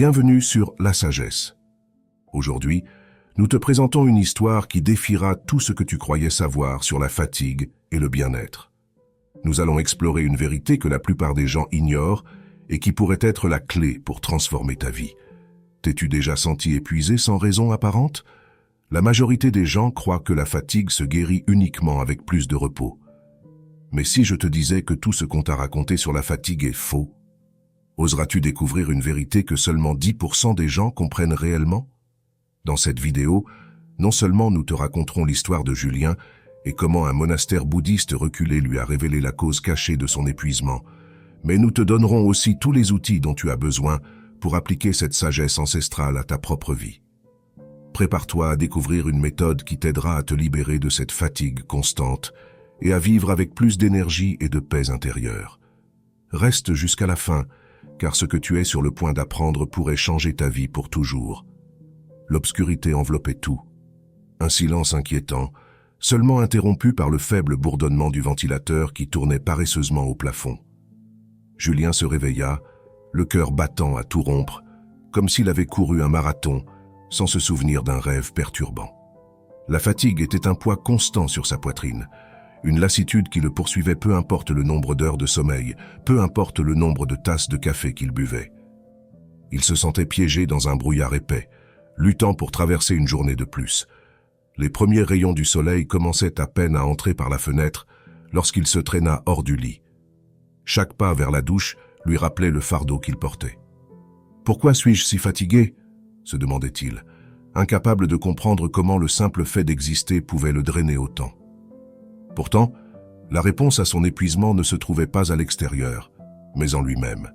Bienvenue sur La Sagesse. Aujourd'hui, nous te présentons une histoire qui défiera tout ce que tu croyais savoir sur la fatigue et le bien-être. Nous allons explorer une vérité que la plupart des gens ignorent et qui pourrait être la clé pour transformer ta vie. T'es-tu déjà senti épuisé sans raison apparente? La majorité des gens croient que la fatigue se guérit uniquement avec plus de repos. Mais si je te disais que tout ce qu'on t'a raconté sur la fatigue est faux, oseras-tu découvrir une vérité que seulement 10% des gens comprennent réellement? Dans cette vidéo, non seulement nous te raconterons l'histoire de Julien et comment un monastère bouddhiste reculé lui a révélé la cause cachée de son épuisement, mais nous te donnerons aussi tous les outils dont tu as besoin pour appliquer cette sagesse ancestrale à ta propre vie. Prépare-toi à découvrir une méthode qui t'aidera à te libérer de cette fatigue constante et à vivre avec plus d'énergie et de paix intérieure. Reste jusqu'à la fin, car ce que tu es sur le point d'apprendre pourrait changer ta vie pour toujours. L'obscurité enveloppait tout. Un silence inquiétant, seulement interrompu par le faible bourdonnement du ventilateur qui tournait paresseusement au plafond. Julien se réveilla, le cœur battant à tout rompre, comme s'il avait couru un marathon, sans se souvenir d'un rêve perturbant. La fatigue était un poids constant sur sa poitrine, une lassitude qui le poursuivait peu importe le nombre d'heures de sommeil, peu importe le nombre de tasses de café qu'il buvait. Il se sentait piégé dans un brouillard épais, luttant pour traverser une journée de plus. Les premiers rayons du soleil commençaient à peine à entrer par la fenêtre lorsqu'il se traîna hors du lit. Chaque pas vers la douche lui rappelait le fardeau qu'il portait. « Pourquoi suis-je si fatigué ?» se demandait-il, incapable de comprendre comment le simple fait d'exister pouvait le drainer autant. Pourtant, la réponse à son épuisement ne se trouvait pas à l'extérieur, mais en lui-même.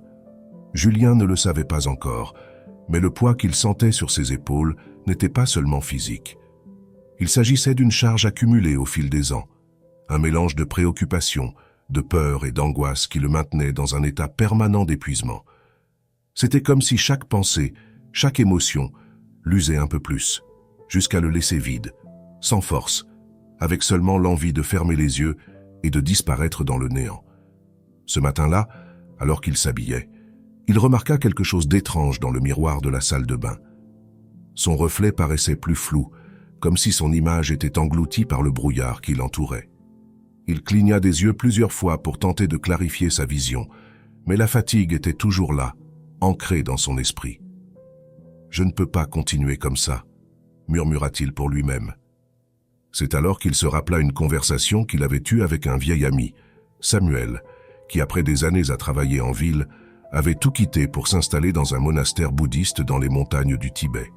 Julien ne le savait pas encore, mais le poids qu'il sentait sur ses épaules n'était pas seulement physique. Il s'agissait d'une charge accumulée au fil des ans, un mélange de préoccupation, de peur et d'angoisse qui le maintenait dans un état permanent d'épuisement. C'était comme si chaque pensée, chaque émotion, l'usait un peu plus, jusqu'à le laisser vide, sans force, avec seulement l'envie de fermer les yeux et de disparaître dans le néant. Ce matin-là, alors qu'il s'habillait, il remarqua quelque chose d'étrange dans le miroir de la salle de bain. Son reflet paraissait plus flou, comme si son image était engloutie par le brouillard qui l'entourait. Il cligna des yeux plusieurs fois pour tenter de clarifier sa vision, mais la fatigue était toujours là, ancrée dans son esprit. « Je ne peux pas continuer comme ça », murmura-t-il pour lui-même. C'est alors qu'il se rappela une conversation qu'il avait eue avec un vieil ami, Samuel, qui après des années à travailler en ville, avait tout quitté pour s'installer dans un monastère bouddhiste dans les montagnes du Tibet.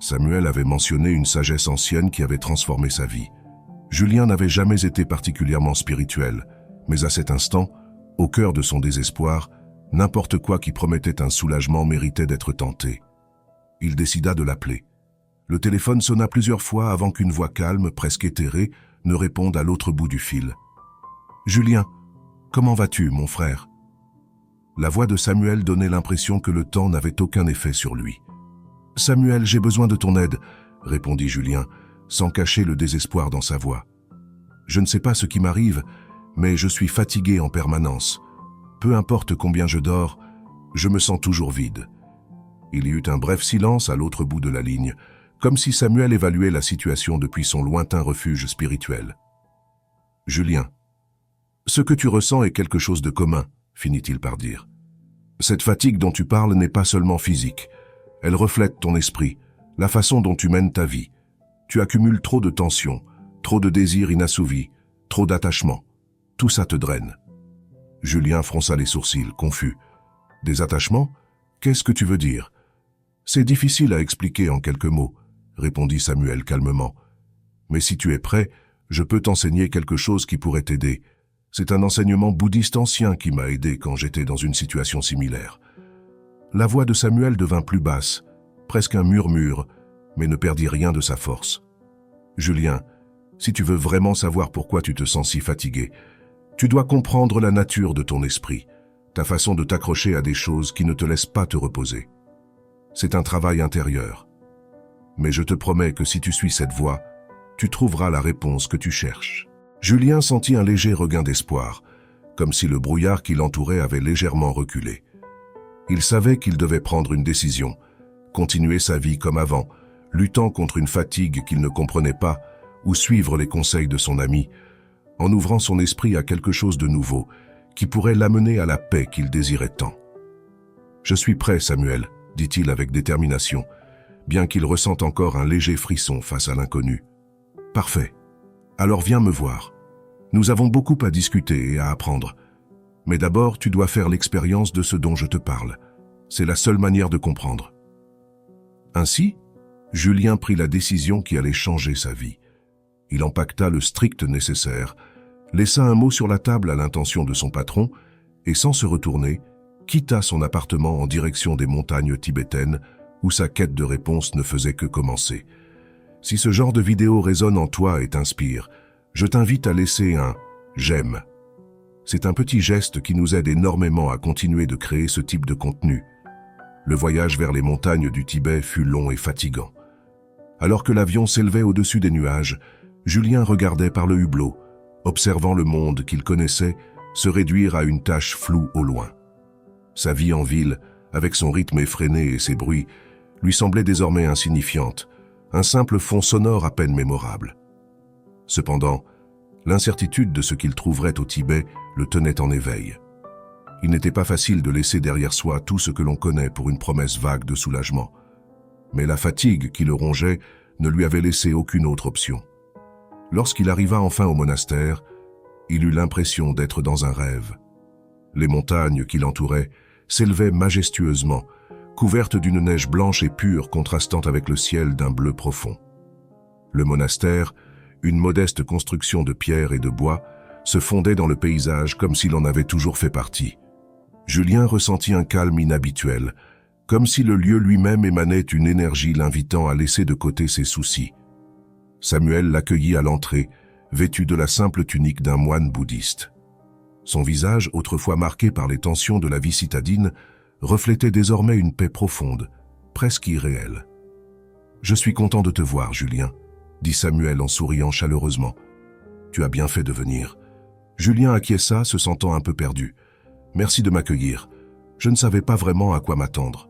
Samuel avait mentionné une sagesse ancienne qui avait transformé sa vie. Julien n'avait jamais été particulièrement spirituel, mais à cet instant, au cœur de son désespoir, n'importe quoi qui promettait un soulagement méritait d'être tenté. Il décida de l'appeler. Le téléphone sonna plusieurs fois avant qu'une voix calme, presque éthérée, ne réponde à l'autre bout du fil. « Julien, comment vas-tu, mon frère ?» La voix de Samuel donnait l'impression que le temps n'avait aucun effet sur lui. « Samuel, j'ai besoin de ton aide, » répondit Julien, sans cacher le désespoir dans sa voix. « Je ne sais pas ce qui m'arrive, mais je suis fatigué en permanence. Peu importe combien je dors, je me sens toujours vide. » Il y eut un bref silence à l'autre bout de la ligne, comme si Samuel évaluait la situation depuis son lointain refuge spirituel. « Julien, ce que tu ressens est quelque chose de commun, » finit-il par dire. « Cette fatigue dont tu parles n'est pas seulement physique. Elle reflète ton esprit, la façon dont tu mènes ta vie. Tu accumules trop de tensions, trop de désirs inassouvis, trop d'attachements. Tout ça te draine. » Julien fronça les sourcils, confus. « Des attachements? Qu'est-ce que tu veux dire? » « C'est difficile à expliquer en quelques mots, » répondit Samuel calmement. « Mais si tu es prêt, je peux t'enseigner quelque chose qui pourrait t'aider. C'est un enseignement bouddhiste ancien qui m'a aidé quand j'étais dans une situation similaire. » La voix de Samuel devint plus basse, presque un murmure, mais ne perdit rien de sa force. « Julien, si tu veux vraiment savoir pourquoi tu te sens si fatigué, tu dois comprendre la nature de ton esprit, ta façon de t'accrocher à des choses qui ne te laissent pas te reposer. C'est un travail intérieur. Mais je te promets que si tu suis cette voie, tu trouveras la réponse que tu cherches. » Julien sentit un léger regain d'espoir, comme si le brouillard qui l'entourait avait légèrement reculé. Il savait qu'il devait prendre une décision, continuer sa vie comme avant, luttant contre une fatigue qu'il ne comprenait pas, ou suivre les conseils de son ami, en ouvrant son esprit à quelque chose de nouveau, qui pourrait l'amener à la paix qu'il désirait tant. « Je suis prêt, Samuel, » dit-il avec détermination, bien qu'il ressente encore un léger frisson face à l'inconnu. « Parfait. Alors viens me voir. Nous avons beaucoup à discuter et à apprendre. Mais d'abord, tu dois faire l'expérience de ce dont je te parle. C'est la seule manière de comprendre. » Ainsi, Julien prit la décision qui allait changer sa vie. Il empaqueta le strict nécessaire, laissa un mot sur la table à l'intention de son patron et, sans se retourner, quitta son appartement en direction des montagnes tibétaines où sa quête de réponse ne faisait que commencer. Si ce genre de vidéo résonne en toi et t'inspire, je t'invite à laisser un « j'aime ». C'est un petit geste qui nous aide énormément à continuer de créer ce type de contenu. Le voyage vers les montagnes du Tibet fut long et fatigant. Alors que l'avion s'élevait au-dessus des nuages, Julien regardait par le hublot, observant le monde qu'il connaissait se réduire à une tache floue au loin. Sa vie en ville, avec son rythme effréné et ses bruits, lui semblait désormais insignifiante, un simple fond sonore à peine mémorable. Cependant, l'incertitude de ce qu'il trouverait au Tibet le tenait en éveil. Il n'était pas facile de laisser derrière soi tout ce que l'on connaît pour une promesse vague de soulagement. Mais la fatigue qui le rongeait ne lui avait laissé aucune autre option. Lorsqu'il arriva enfin au monastère, il eut l'impression d'être dans un rêve. Les montagnes qui l'entouraient s'élevaient majestueusement, couvertes d'une neige blanche et pure contrastant avec le ciel d'un bleu profond. Le monastère, une modeste construction de pierre et de bois, se fondait dans le paysage comme s'il en avait toujours fait partie. Julien ressentit un calme inhabituel, comme si le lieu lui-même émanait une énergie l'invitant à laisser de côté ses soucis. Samuel l'accueillit à l'entrée, vêtu de la simple tunique d'un moine bouddhiste. Son visage, autrefois marqué par les tensions de la vie citadine, reflétait désormais une paix profonde, presque irréelle. « Je suis content de te voir, Julien, » dit Samuel en souriant chaleureusement. « Tu as bien fait de venir. » Julien acquiesça, se sentant un peu perdu. « Merci de m'accueillir. Je ne savais pas vraiment à quoi m'attendre. »«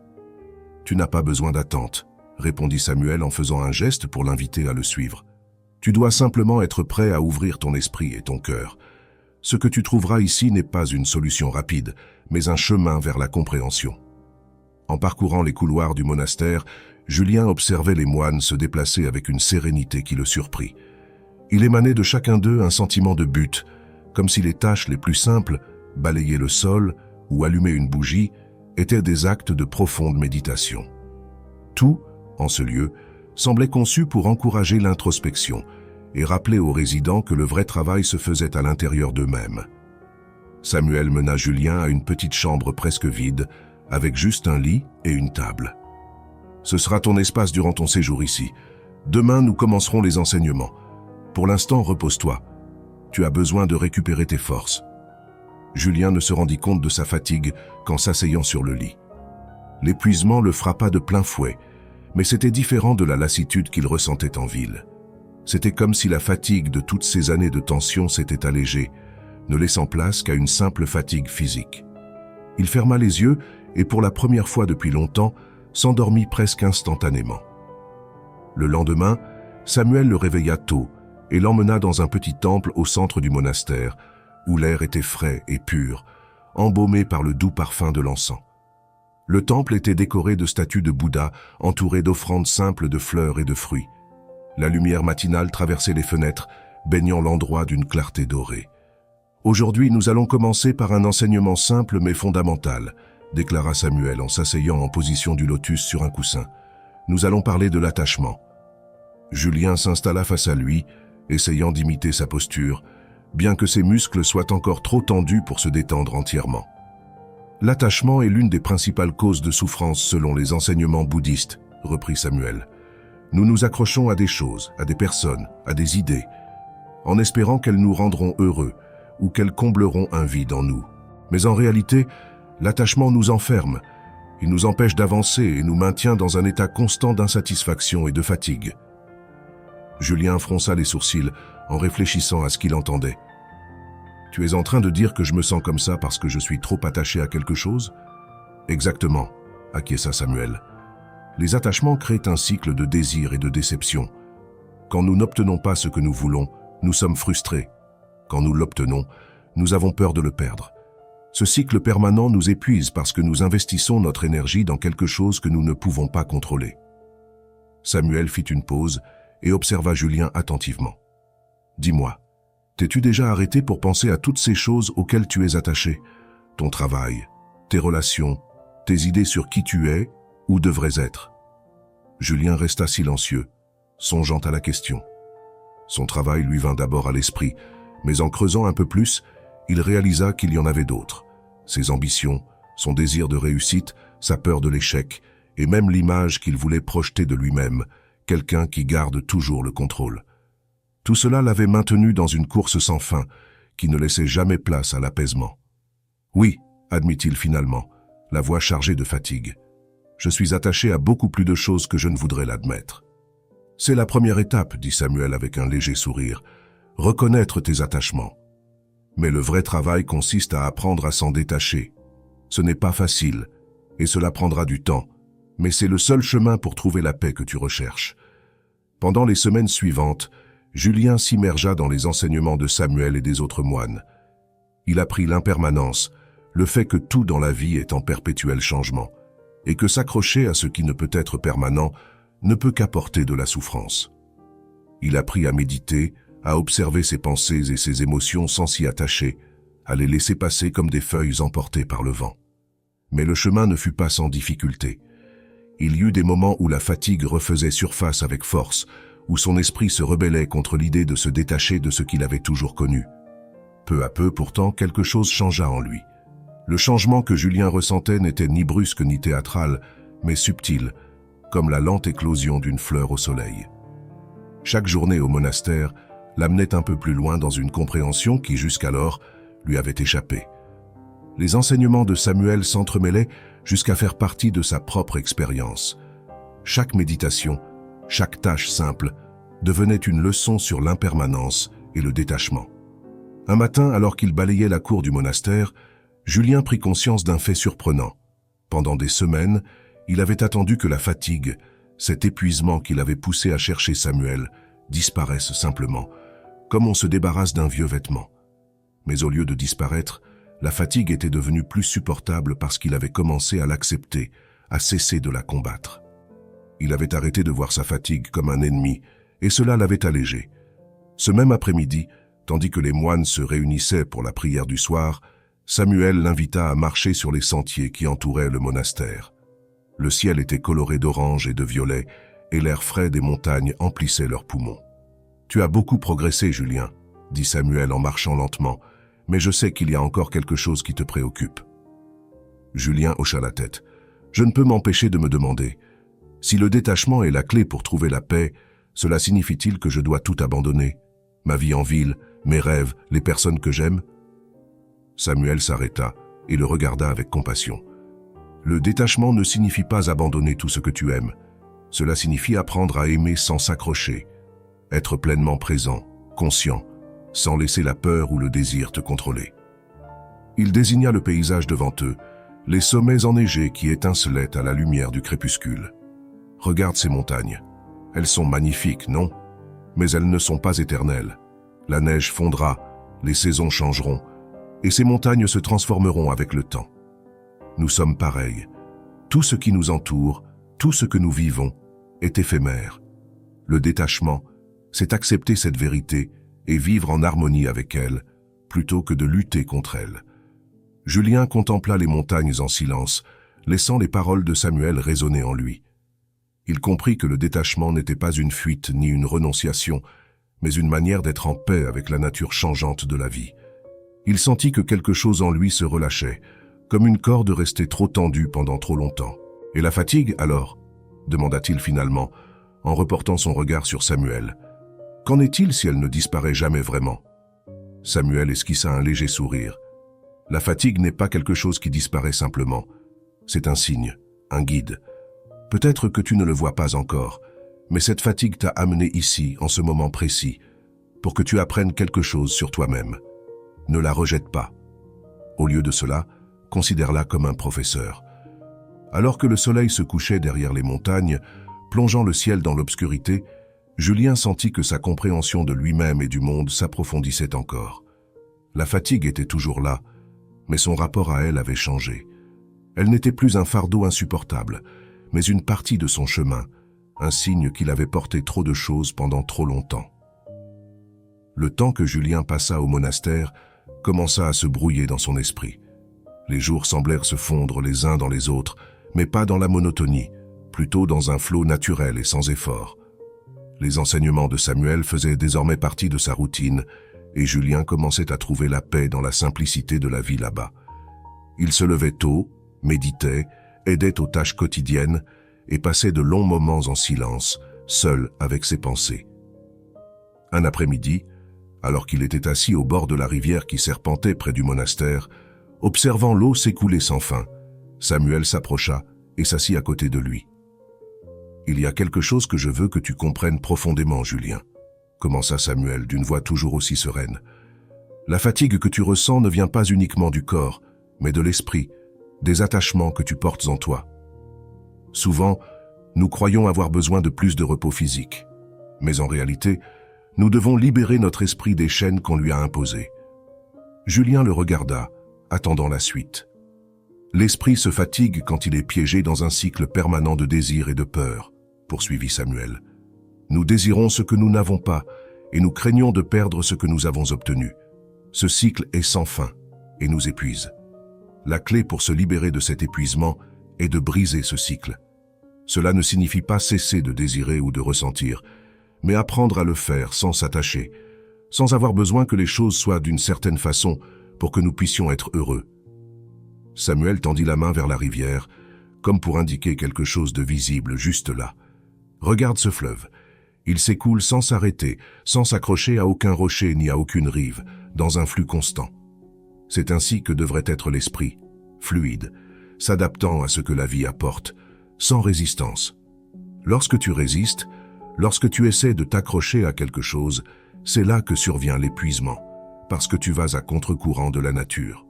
Tu n'as pas besoin d'attente, » répondit Samuel en faisant un geste pour l'inviter à le suivre. « Tu dois simplement être prêt à ouvrir ton esprit et ton cœur. Ce que tu trouveras ici n'est pas une solution rapide, mais un chemin vers la compréhension. » En parcourant les couloirs du monastère, Julien observait les moines se déplacer avec une sérénité qui le surprit. Il émanait de chacun d'eux un sentiment de but, comme si les tâches les plus simples, balayer le sol ou allumer une bougie, étaient des actes de profonde méditation. Tout, en ce lieu, semblait conçu pour encourager l'introspection et rappeler aux résidents que le vrai travail se faisait à l'intérieur d'eux-mêmes. Samuel mena Julien à une petite chambre presque vide, avec juste un lit et une table. « Ce sera ton espace durant ton séjour ici. Demain, nous commencerons les enseignements. Pour l'instant, repose-toi. Tu as besoin de récupérer tes forces. » Julien ne se rendit compte de sa fatigue qu'en s'asseyant sur le lit. L'épuisement le frappa de plein fouet, mais c'était différent de la lassitude qu'il ressentait en ville. C'était comme si la fatigue de toutes ces années de tension s'était allégée, ne laissant place qu'à une simple fatigue physique. Il ferma les yeux et pour la première fois depuis longtemps, s'endormit presque instantanément. Le lendemain, Samuel le réveilla tôt et l'emmena dans un petit temple au centre du monastère, où l'air était frais et pur, embaumé par le doux parfum de l'encens. Le temple était décoré de statues de Bouddha, entourées d'offrandes simples de fleurs et de fruits. La lumière matinale traversait les fenêtres, baignant l'endroit d'une clarté dorée. « Aujourd'hui, nous allons commencer par un enseignement simple mais fondamental », déclara Samuel en s'asseyant en position du lotus sur un coussin. « Nous allons parler de l'attachement. » Julien s'installa face à lui, essayant d'imiter sa posture, bien que ses muscles soient encore trop tendus pour se détendre entièrement. L'attachement est l'une des principales causes de souffrance selon les enseignements bouddhistes, reprit Samuel. Nous nous accrochons à des choses, à des personnes, à des idées, en espérant qu'elles nous rendront heureux ou qu'elles combleront un vide en nous. Mais en réalité, l'attachement nous enferme, il nous empêche d'avancer et nous maintient dans un état constant d'insatisfaction et de fatigue. Julien fronça les sourcils en réfléchissant à ce qu'il entendait. « Tu es en train de dire que je me sens comme ça parce que je suis trop attaché à quelque chose ? Exactement, acquiesça Samuel. Les attachements créent un cycle de désir et de déception. Quand nous n'obtenons pas ce que nous voulons, nous sommes frustrés. Quand nous l'obtenons, nous avons peur de le perdre. Ce cycle permanent nous épuise parce que nous investissons notre énergie dans quelque chose que nous ne pouvons pas contrôler. Samuel fit une pause et observa Julien attentivement. « Dis-moi, t'es-tu déjà arrêté pour penser à toutes ces choses auxquelles tu es attaché? Ton travail, tes relations, tes idées sur qui tu es ou devrais être ?» Julien resta silencieux, songeant à la question. Son travail lui vint d'abord à l'esprit, mais en creusant un peu plus, il réalisa qu'il y en avait d'autres. Ses ambitions, son désir de réussite, sa peur de l'échec, et même l'image qu'il voulait projeter de lui-même, quelqu'un qui garde toujours le contrôle. Tout cela l'avait maintenu dans une course sans fin, qui ne laissait jamais place à l'apaisement. « Oui, admit-il finalement, la voix chargée de fatigue. Je suis attaché à beaucoup plus de choses que je ne voudrais l'admettre. » « C'est la première étape, dit Samuel avec un léger sourire, reconnaître tes attachements. Mais le vrai travail consiste à apprendre à s'en détacher. Ce n'est pas facile, et cela prendra du temps, mais c'est le seul chemin pour trouver la paix que tu recherches. » Pendant les semaines suivantes, Julien s'immergea dans les enseignements de Samuel et des autres moines. Il apprit l'impermanence, le fait que tout dans la vie est en perpétuel changement, et que s'accrocher à ce qui ne peut être permanent ne peut qu'apporter de la souffrance. Il apprit à méditer, à observer ses pensées et ses émotions sans s'y attacher, à les laisser passer comme des feuilles emportées par le vent. Mais le chemin ne fut pas sans difficulté. Il y eut des moments où la fatigue refaisait surface avec force, où son esprit se rebellait contre l'idée de se détacher de ce qu'il avait toujours connu. Peu à peu, pourtant, quelque chose changea en lui. Le changement que Julien ressentait n'était ni brusque ni théâtral, mais subtil, comme la lente éclosion d'une fleur au soleil. Chaque journée au monastère l'amenait un peu plus loin dans une compréhension qui, jusqu'alors, lui avait échappé. Les enseignements de Samuel s'entremêlaient jusqu'à faire partie de sa propre expérience. Chaque méditation, chaque tâche simple, devenait une leçon sur l'impermanence et le détachement. Un matin, alors qu'il balayait la cour du monastère, Julien prit conscience d'un fait surprenant. Pendant des semaines, il avait attendu que la fatigue, cet épuisement qu'il avait poussé à chercher Samuel, disparaisse simplement, comme on se débarrasse d'un vieux vêtement. Mais au lieu de disparaître, la fatigue était devenue plus supportable parce qu'il avait commencé à l'accepter, à cesser de la combattre. Il avait arrêté de voir sa fatigue comme un ennemi, et cela l'avait allégé. Ce même après-midi, tandis que les moines se réunissaient pour la prière du soir, Samuel l'invita à marcher sur les sentiers qui entouraient le monastère. Le ciel était coloré d'orange et de violet, et l'air frais des montagnes emplissait leurs poumons. « Tu as beaucoup progressé, Julien, » dit Samuel en marchant lentement, « mais je sais qu'il y a encore quelque chose qui te préoccupe. » Julien hocha la tête. « Je ne peux m'empêcher de me demander, si le détachement est la clé pour trouver la paix, cela signifie-t-il que je dois tout abandonner? Ma vie en ville, mes rêves, les personnes que j'aime ?» Samuel s'arrêta et le regarda avec compassion. Le détachement ne signifie pas abandonner tout ce que tu aimes. Cela signifie apprendre à aimer sans s'accrocher, être pleinement présent, conscient, sans laisser la peur ou le désir te contrôler. Il désigna le paysage devant eux, les sommets enneigés qui étincelaient à la lumière du crépuscule. Regarde ces montagnes. Elles sont magnifiques, non? Mais elles ne sont pas éternelles. La neige fondra, les saisons changeront, et ces montagnes se transformeront avec le temps. Nous sommes pareils. Tout ce qui nous entoure, tout ce que nous vivons, est éphémère. Le détachement, c'est accepter cette vérité et vivre en harmonie avec elle, plutôt que de lutter contre elle. Julien contempla les montagnes en silence, laissant les paroles de Samuel résonner en lui. Il comprit que le détachement n'était pas une fuite ni une renonciation, mais une manière d'être en paix avec la nature changeante de la vie. Il sentit que quelque chose en lui se relâchait, comme une corde restée trop tendue pendant trop longtemps. « Et la fatigue, alors ?» demanda-t-il finalement, en reportant son regard sur Samuel. « Qu'en est-il si elle ne disparaît jamais vraiment ?» Samuel esquissa un léger sourire. « La fatigue n'est pas quelque chose qui disparaît simplement. C'est un signe, un guide. Peut-être que tu ne le vois pas encore, mais cette fatigue t'a amené ici, en ce moment précis, pour que tu apprennes quelque chose sur toi-même. Ne la rejette pas. Au lieu de cela, considère-la comme un professeur. Alors que le soleil se couchait derrière les montagnes, plongeant le ciel dans l'obscurité, Julien sentit que sa compréhension de lui-même et du monde s'approfondissait encore. La fatigue était toujours là, mais son rapport à elle avait changé. Elle n'était plus un fardeau insupportable, mais une partie de son chemin, un signe qu'il avait porté trop de choses pendant trop longtemps. Le temps que Julien passa au monastère commença à se brouiller dans son esprit. Les jours semblèrent se fondre les uns dans les autres, mais pas dans la monotonie, plutôt dans un flot naturel et sans effort. Les enseignements de Samuel faisaient désormais partie de sa routine, et Julien commençait à trouver la paix dans la simplicité de la vie là-bas. Il se levait tôt, méditait, aidait aux tâches quotidiennes, et passait de longs moments en silence, seul avec ses pensées. Un après-midi, alors qu'il était assis au bord de la rivière qui serpentait près du monastère, observant l'eau s'écouler sans fin, Samuel s'approcha et s'assit à côté de lui. « Il y a quelque chose que je veux que tu comprennes profondément, Julien, » commença Samuel d'une voix toujours aussi sereine. « La fatigue que tu ressens ne vient pas uniquement du corps, mais de l'esprit, des attachements que tu portes en toi. Souvent, nous croyons avoir besoin de plus de repos physique, mais en réalité, nous devons libérer notre esprit des chaînes qu'on lui a imposées. » Julien le regarda, attendant la suite. L'esprit se fatigue quand il est piégé dans un cycle permanent de désir et de peur, poursuivit Samuel. Nous désirons ce que nous n'avons pas et nous craignons de perdre ce que nous avons obtenu. Ce cycle est sans fin et nous épuise. La clé pour se libérer de cet épuisement est de briser ce cycle. Cela ne signifie pas cesser de désirer ou de ressentir, mais apprendre à le faire sans s'attacher, sans avoir besoin que les choses soient d'une certaine façon pour que nous puissions être heureux. Samuel tendit la main vers la rivière, comme pour indiquer quelque chose de visible juste là. « Regarde ce fleuve. Il s'écoule sans s'arrêter, sans s'accrocher à aucun rocher ni à aucune rive, dans un flux constant. C'est ainsi que devrait être l'esprit, fluide, s'adaptant à ce que la vie apporte, sans résistance. Lorsque tu résistes, lorsque tu essaies de t'accrocher à quelque chose, c'est là que survient l'épuisement, parce que tu vas à contre-courant de la nature. »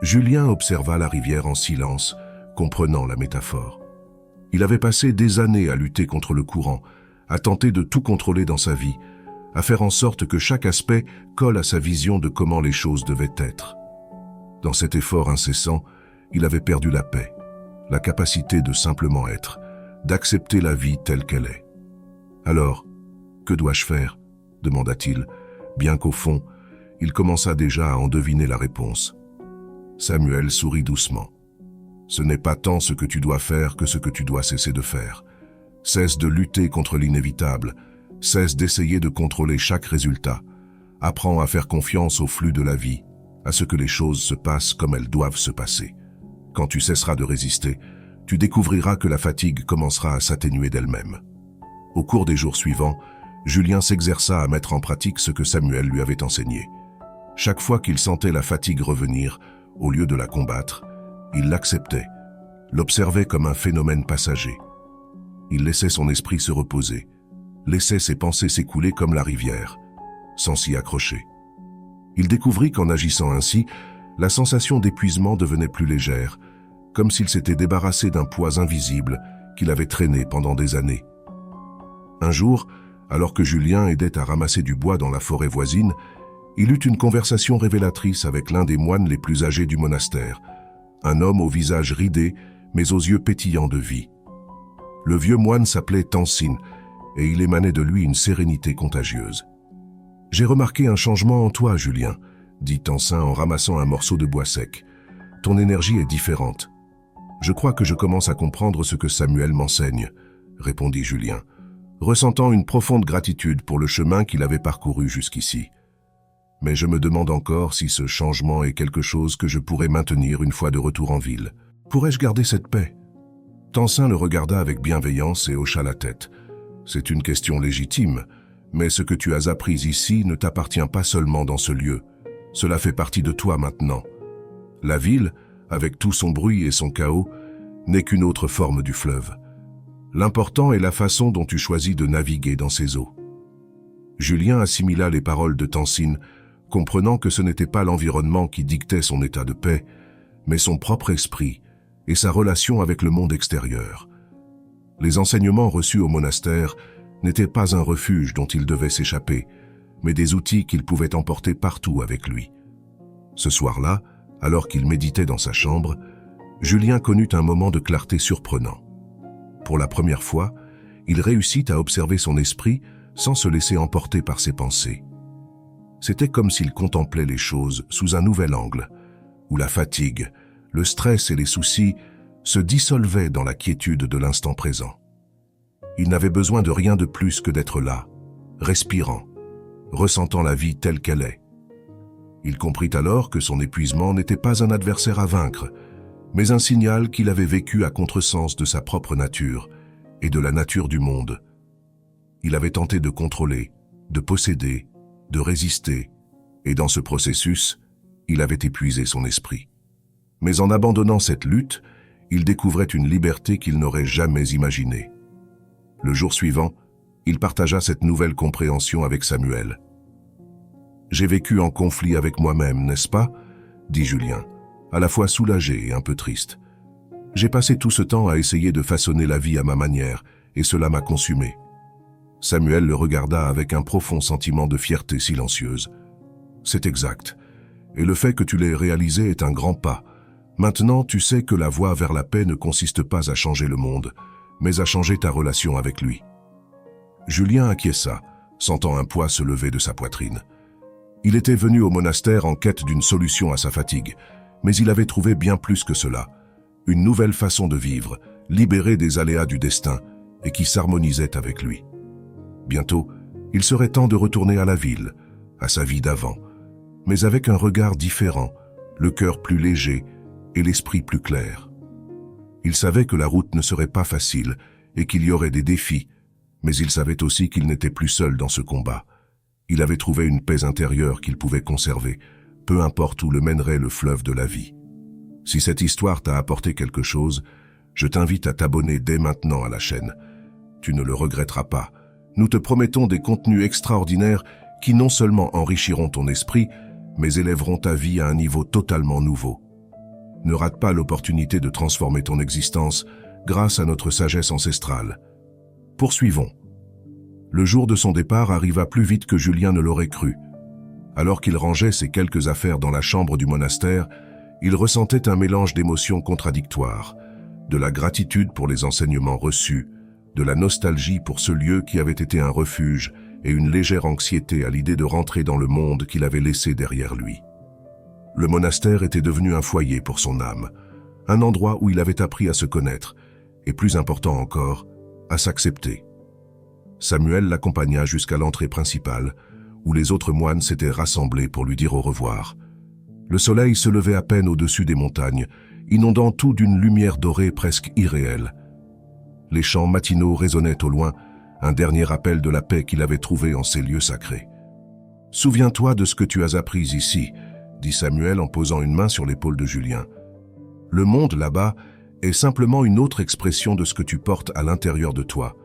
Julien observa la rivière en silence, comprenant la métaphore. Il avait passé des années à lutter contre le courant, à tenter de tout contrôler dans sa vie, à faire en sorte que chaque aspect colle à sa vision de comment les choses devaient être. Dans cet effort incessant, il avait perdu la paix, la capacité de simplement être, d'accepter la vie telle qu'elle est. « Alors, que dois-je faire ?» demanda-t-il, bien qu'au fond, il commença déjà à en deviner la réponse. Samuel sourit doucement. « Ce n'est pas tant ce que tu dois faire que ce que tu dois cesser de faire. Cesse de lutter contre l'inévitable, cesse d'essayer de contrôler chaque résultat. Apprends à faire confiance au flux de la vie, à ce que les choses se passent comme elles doivent se passer. Quand tu cesseras de résister, tu découvriras que la fatigue commencera à s'atténuer d'elle-même. » Au cours des jours suivants, Julien s'exerça à mettre en pratique ce que Samuel lui avait enseigné. Chaque fois qu'il sentait la fatigue revenir, au lieu de la combattre, il l'acceptait, l'observait comme un phénomène passager. Il laissait son esprit se reposer, laissait ses pensées s'écouler comme la rivière, sans s'y accrocher. Il découvrit qu'en agissant ainsi, la sensation d'épuisement devenait plus légère, comme s'il s'était débarrassé d'un poids invisible qu'il avait traîné pendant des années. Un jour, alors que Julien aidait à ramasser du bois dans la forêt voisine, il eut une conversation révélatrice avec l'un des moines les plus âgés du monastère, un homme au visage ridé, mais aux yeux pétillants de vie. Le vieux moine s'appelait Tansin, et il émanait de lui une sérénité contagieuse. « J'ai remarqué un changement en toi, Julien, » dit Tansin en ramassant un morceau de bois sec. « Ton énergie est différente. »« Je crois que je commence à comprendre ce que Samuel m'enseigne, » répondit Julien, ressentant une profonde gratitude pour le chemin qu'il avait parcouru jusqu'ici. Mais je me demande encore si ce changement est quelque chose que je pourrais maintenir une fois de retour en ville. Pourrais-je garder cette paix? Tansin le regarda avec bienveillance et hocha la tête. C'est une question légitime, mais ce que tu as appris ici ne t'appartient pas seulement dans ce lieu. Cela fait partie de toi maintenant. La ville, avec tout son bruit et son chaos, n'est qu'une autre forme du fleuve. L'important est la façon dont tu choisis de naviguer dans ces eaux. Julien assimila les paroles de Tansin, comprenant que ce n'était pas l'environnement qui dictait son état de paix, mais son propre esprit et sa relation avec le monde extérieur. Les enseignements reçus au monastère n'étaient pas un refuge dont il devait s'échapper, mais des outils qu'il pouvait emporter partout avec lui. Ce soir-là, alors qu'il méditait dans sa chambre, Julien connut un moment de clarté surprenant. Pour la première fois, il réussit à observer son esprit sans se laisser emporter par ses pensées. C'était comme s'il contemplait les choses sous un nouvel angle, où la fatigue, le stress et les soucis se dissolvaient dans la quiétude de l'instant présent. Il n'avait besoin de rien de plus que d'être là, respirant, ressentant la vie telle qu'elle est. Il comprit alors que son épuisement n'était pas un adversaire à vaincre, mais un signal qu'il avait vécu à contresens de sa propre nature et de la nature du monde. Il avait tenté de contrôler, de posséder, de résister, et dans ce processus, il avait épuisé son esprit. Mais en abandonnant cette lutte, il découvrait une liberté qu'il n'aurait jamais imaginée. Le jour suivant, il partagea cette nouvelle compréhension avec Samuel. « J'ai vécu en conflit avec moi-même, n'est-ce pas ?» dit Julien, à la fois soulagé et un peu triste. « J'ai passé tout ce temps à essayer de façonner la vie à ma manière, et cela m'a consumé. » Samuel le regarda avec un profond sentiment de fierté silencieuse. « C'est exact. Et le fait que tu l'aies réalisé est un grand pas. Maintenant, tu sais que la voie vers la paix ne consiste pas à changer le monde, mais à changer ta relation avec lui. » Julien acquiesça, sentant un poids se lever de sa poitrine. Il était venu au monastère en quête d'une solution à sa fatigue, mais il avait trouvé bien plus que cela. Une nouvelle façon de vivre, libérée des aléas du destin, et qui s'harmonisait avec lui. Bientôt, il serait temps de retourner à la ville, à sa vie d'avant, mais avec un regard différent, le cœur plus léger et l'esprit plus clair. Il savait que la route ne serait pas facile et qu'il y aurait des défis, mais il savait aussi qu'il n'était plus seul dans ce combat. Il avait trouvé une paix intérieure qu'il pouvait conserver, peu importe où le mènerait le fleuve de la vie. Si cette histoire t'a apporté quelque chose, je t'invite à t'abonner dès maintenant à la chaîne. Tu ne le regretteras pas. Nous te promettons des contenus extraordinaires qui non seulement enrichiront ton esprit, mais élèveront ta vie à un niveau totalement nouveau. Ne rate pas l'opportunité de transformer ton existence grâce à notre sagesse ancestrale. Poursuivons. Le jour de son départ arriva plus vite que Julien ne l'aurait cru. Alors qu'il rangeait ses quelques affaires dans la chambre du monastère, il ressentait un mélange d'émotions contradictoires, de la gratitude pour les enseignements reçus, de la nostalgie pour ce lieu qui avait été un refuge et une légère anxiété à l'idée de rentrer dans le monde qu'il avait laissé derrière lui. Le monastère était devenu un foyer pour son âme, un endroit où il avait appris à se connaître, et plus important encore, à s'accepter. Samuel l'accompagna jusqu'à l'entrée principale, où les autres moines s'étaient rassemblés pour lui dire au revoir. Le soleil se levait à peine au-dessus des montagnes, inondant tout d'une lumière dorée presque irréelle. Les chants matinaux résonnaient au loin, un dernier appel de la paix qu'il avait trouvé en ces lieux sacrés. « Souviens-toi de ce que tu as appris ici », dit Samuel en posant une main sur l'épaule de Julien. « Le monde là-bas est simplement une autre expression de ce que tu portes à l'intérieur de toi.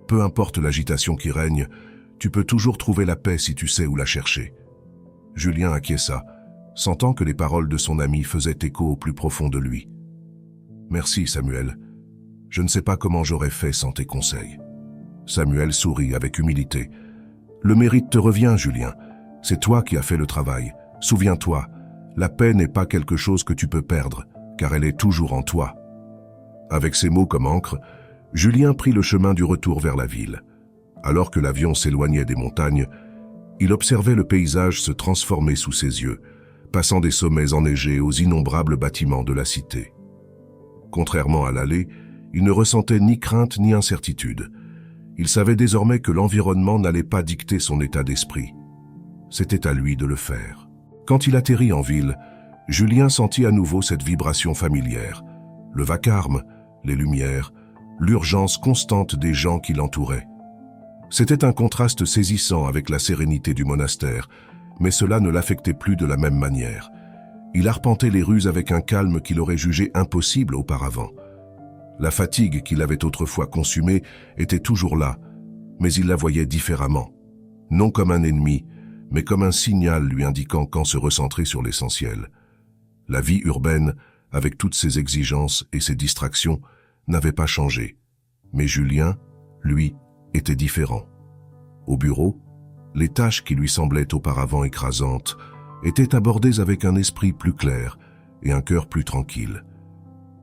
Peu importe l'agitation qui règne, tu peux toujours trouver la paix si tu sais où la chercher. » Julien acquiesça, sentant que les paroles de son ami faisaient écho au plus profond de lui. « Merci, Samuel. Je ne sais pas comment j'aurais fait sans tes conseils. » Samuel sourit avec humilité. « Le mérite te revient, Julien. C'est toi qui as fait le travail. Souviens-toi, la paix n'est pas quelque chose que tu peux perdre, car elle est toujours en toi. » Avec ces mots comme encre, Julien prit le chemin du retour vers la ville. Alors que l'avion s'éloignait des montagnes, il observait le paysage se transformer sous ses yeux, passant des sommets enneigés aux innombrables bâtiments de la cité. Contrairement à l'aller, il ne ressentait ni crainte ni incertitude. Il savait désormais que l'environnement n'allait pas dicter son état d'esprit. C'était à lui de le faire. Quand il atterrit en ville, Julien sentit à nouveau cette vibration familière, le vacarme, les lumières, l'urgence constante des gens qui l'entouraient. C'était un contraste saisissant avec la sérénité du monastère, mais cela ne l'affectait plus de la même manière. Il arpentait les rues avec un calme qu'il aurait jugé impossible auparavant. La fatigue qu'il avait autrefois consumée était toujours là, mais il la voyait différemment. Non comme un ennemi, mais comme un signal lui indiquant quand se recentrer sur l'essentiel. La vie urbaine avec toutes ses exigences et ses distractions, n'avait pas changé. Mais Julien, lui, était différent. Au bureau, les tâches qui lui semblaient auparavant écrasantes étaient abordées avec un esprit plus clair et un cœur plus tranquille.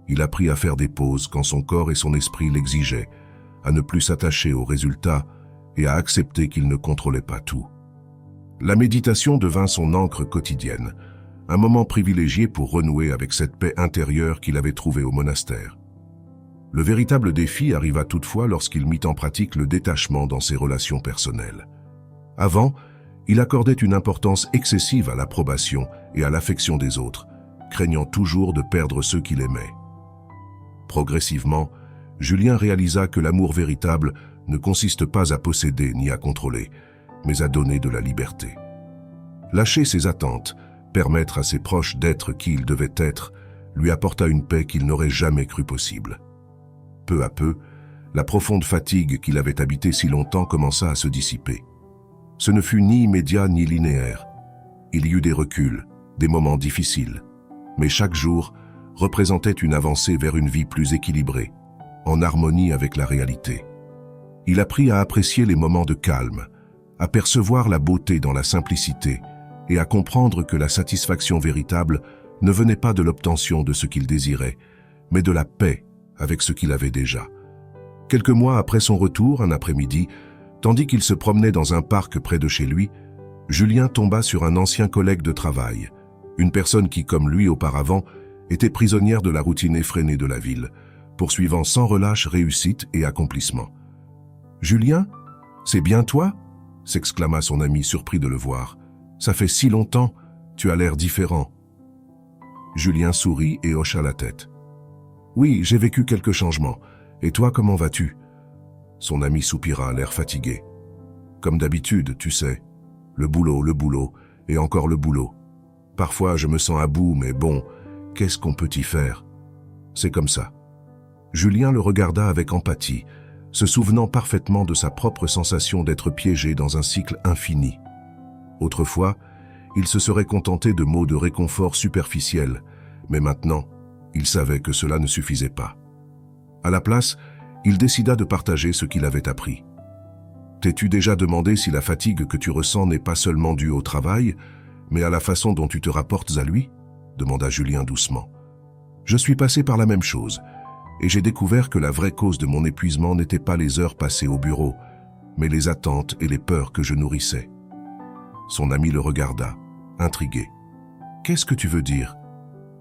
Il apprit à faire des pauses quand son corps et son esprit l'exigeaient, à ne plus s'attacher aux résultats et à accepter qu'il ne contrôlait pas tout. La méditation devint son encre quotidienne, un moment privilégié pour renouer avec cette paix intérieure qu'il avait trouvée au monastère. Le véritable défi arriva toutefois lorsqu'il mit en pratique le détachement dans ses relations personnelles. Avant, il accordait une importance excessive à l'approbation et à l'affection des autres, craignant toujours de perdre ceux qu'il aimait. Progressivement, Julien réalisa que l'amour véritable ne consiste pas à posséder ni à contrôler, mais à donner de la liberté. Lâcher ses attentes, permettre à ses proches d'être qui ils devaient être, lui apporta une paix qu'il n'aurait jamais cru possible. Peu à peu, la profonde fatigue qui l'avait habité si longtemps commença à se dissiper. Ce ne fut ni immédiat ni linéaire. Il y eut des reculs, des moments difficiles, mais chaque jour représentait une avancée vers une vie plus équilibrée, en harmonie avec la réalité. Il apprit à apprécier les moments de calme, à percevoir la beauté dans la simplicité et à comprendre que la satisfaction véritable ne venait pas de l'obtention de ce qu'il désirait, mais de la paix avec ce qu'il avait déjà. Quelques mois après son retour, un après-midi, tandis qu'il se promenait dans un parc près de chez lui, Julien tomba sur un ancien collègue de travail, une personne qui, comme lui auparavant, était prisonnière de la routine effrénée de la ville, poursuivant sans relâche réussite et accomplissement. « Julien, c'est bien toi ?» s'exclama son ami surpris de le voir. « Ça fait si longtemps, tu as l'air différent. » Julien sourit et hocha la tête. « Oui, j'ai vécu quelques changements. Et toi, comment vas-tu » Son ami soupira, l'air fatigué. « Comme d'habitude, tu sais. Le boulot, et encore le boulot. Parfois, je me sens à bout, mais bon, qu'est-ce qu'on peut y faire ? C'est comme ça. » Julien le regarda avec empathie, se souvenant parfaitement de sa propre sensation d'être piégé dans un cycle infini. Autrefois, il se serait contenté de mots de réconfort superficiels, mais maintenant, il savait que cela ne suffisait pas. À la place, il décida de partager ce qu'il avait appris. « T'es-tu déjà demandé si la fatigue que tu ressens n'est pas seulement due au travail, mais à la façon dont tu te rapportes à lui ?» demanda Julien doucement. « Je suis passé par la même chose, et j'ai découvert que la vraie cause de mon épuisement n'était pas les heures passées au bureau, mais les attentes et les peurs que je nourrissais. » Son ami le regarda, intrigué. « Qu'est-ce que tu veux dire ?»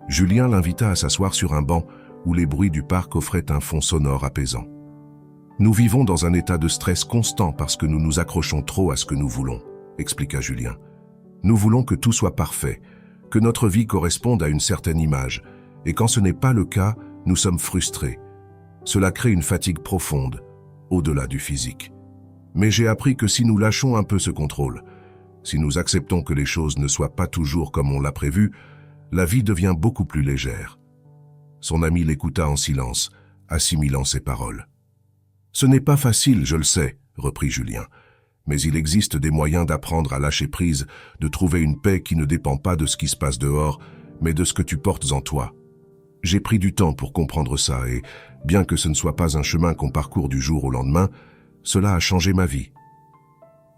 Julien l'invita à s'asseoir sur un banc où les bruits du parc offraient un fond sonore apaisant. « Nous vivons dans un état de stress constant parce que nous nous accrochons trop à ce que nous voulons, » expliqua Julien. « Nous voulons que tout soit parfait, que notre vie corresponde à une certaine image, et quand ce n'est pas le cas, nous sommes frustrés. Cela crée une fatigue profonde, au-delà du physique. Mais j'ai appris que si nous lâchons un peu ce contrôle, si nous acceptons que les choses ne soient pas toujours comme on l'a prévu, la vie devient beaucoup plus légère. » Son ami l'écouta en silence, assimilant ses paroles. « Ce n'est pas facile, je le sais, » reprit Julien, « mais il existe des moyens d'apprendre à lâcher prise, de trouver une paix qui ne dépend pas de ce qui se passe dehors, mais de ce que tu portes en toi. J'ai pris du temps pour comprendre ça et, bien que ce ne soit pas un chemin qu'on parcourt du jour au lendemain, cela a changé ma vie. »«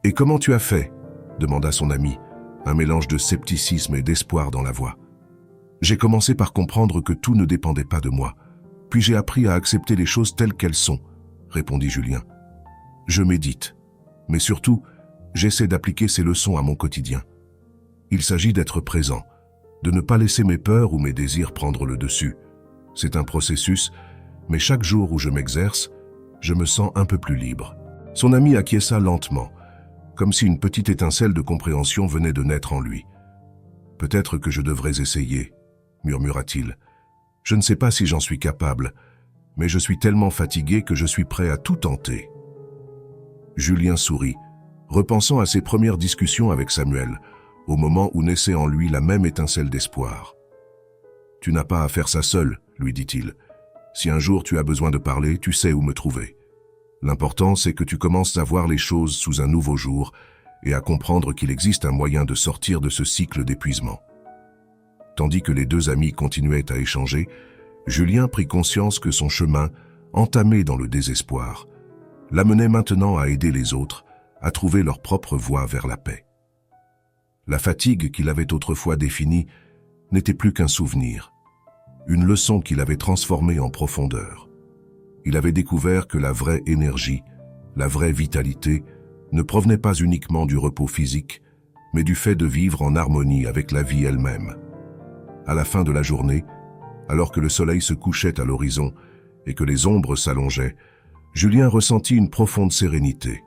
Et comment tu as fait ?» demanda son ami, un mélange de scepticisme et d'espoir dans la voix. « J'ai commencé par comprendre que tout ne dépendait pas de moi, puis j'ai appris à accepter les choses telles qu'elles sont, » répondit Julien. « Je médite, mais surtout, j'essaie d'appliquer ces leçons à mon quotidien. Il s'agit d'être présent, de ne pas laisser mes peurs ou mes désirs prendre le dessus. C'est un processus, mais chaque jour où je m'exerce, je me sens un peu plus libre. » Son ami acquiesça lentement, comme si une petite étincelle de compréhension venait de naître en lui. « Peut-être que je devrais essayer, » murmura-t-il. « Je ne sais pas si j'en suis capable, mais je suis tellement fatigué que je suis prêt à tout tenter. » Julien sourit, repensant à ses premières discussions avec Samuel, au moment où naissait en lui la même étincelle d'espoir. « Tu n'as pas à faire ça seul, » lui dit-il. « Si un jour tu as besoin de parler, tu sais où me trouver. L'important, c'est que tu commences à voir les choses sous un nouveau jour et à comprendre qu'il existe un moyen de sortir de ce cycle d'épuisement. » Tandis que les deux amis continuaient à échanger, Julien prit conscience que son chemin, entamé dans le désespoir, l'amenait maintenant à aider les autres à trouver leur propre voie vers la paix. La fatigue qu'il avait autrefois définie n'était plus qu'un souvenir, une leçon qu'il avait transformée en profondeur. Il avait découvert que la vraie énergie, la vraie vitalité, ne provenait pas uniquement du repos physique, mais du fait de vivre en harmonie avec la vie elle-même. À la fin de la journée, alors que le soleil se couchait à l'horizon et que les ombres s'allongeaient, Julien ressentit une profonde sérénité.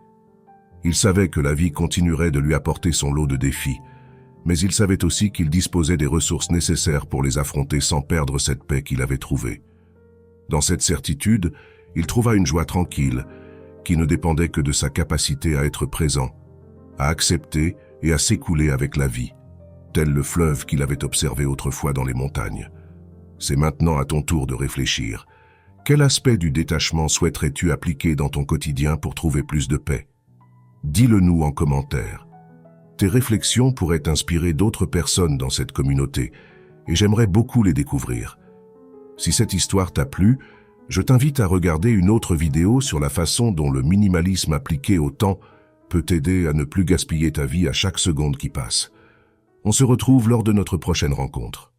Il savait que la vie continuerait de lui apporter son lot de défis, mais il savait aussi qu'il disposait des ressources nécessaires pour les affronter sans perdre cette paix qu'il avait trouvée. Dans cette certitude, il trouva une joie tranquille, qui ne dépendait que de sa capacité à être présent, à accepter et à s'écouler avec la vie, tel le fleuve qu'il avait observé autrefois dans les montagnes. C'est maintenant à ton tour de réfléchir. Quel aspect du détachement souhaiterais-tu appliquer dans ton quotidien pour trouver plus de paix? Dis-le-nous en commentaire. Tes réflexions pourraient inspirer d'autres personnes dans cette communauté, et j'aimerais beaucoup les découvrir. Si cette histoire t'a plu, je t'invite à regarder une autre vidéo sur la façon dont le minimalisme appliqué au temps peut t'aider à ne plus gaspiller ta vie à chaque seconde qui passe. On se retrouve lors de notre prochaine rencontre.